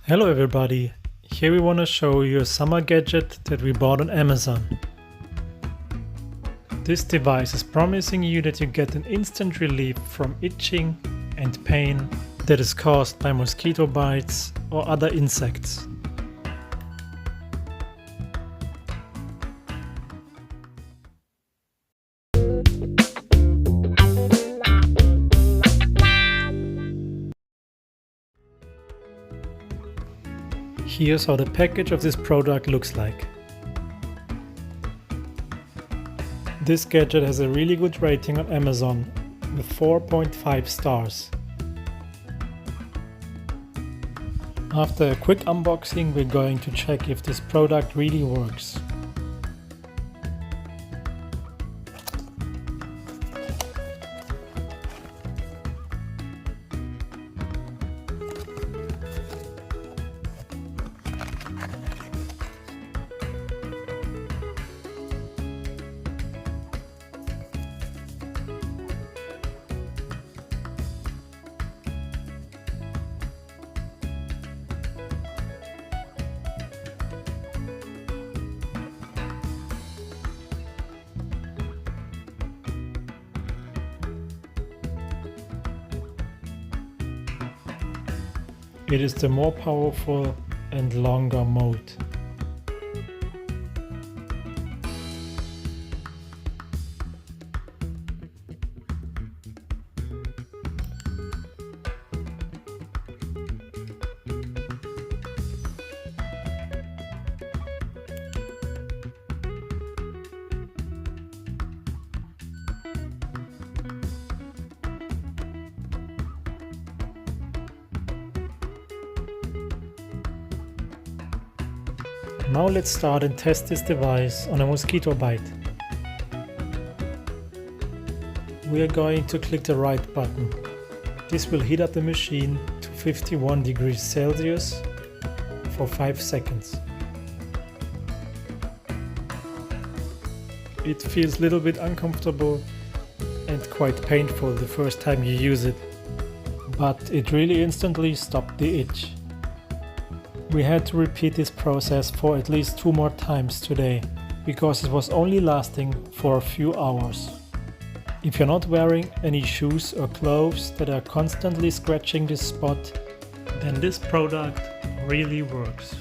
Hello everybody, here we want to show you a summer gadget that we bought on Amazon. This device is promising you that you get an instant relief from itching and pain that is caused by mosquito bites or other insects. Here's how the package of this product looks like. This gadget has a really good rating on Amazon with 4.5 stars. After a quick unboxing, we're going to check if this product really works. It is the more powerful and longer mode. Now let's start and test this device on a mosquito bite. We are going to click the right button. This will heat up the machine to 51 degrees Celsius for 5 seconds. It feels a little bit uncomfortable and quite painful the first time you use it, but it really instantly stopped the itch. We had to repeat this process for at least 2 more times today, because it was only lasting for a few hours. If you're not wearing any shoes or clothes that are constantly scratching this spot, then this product really works.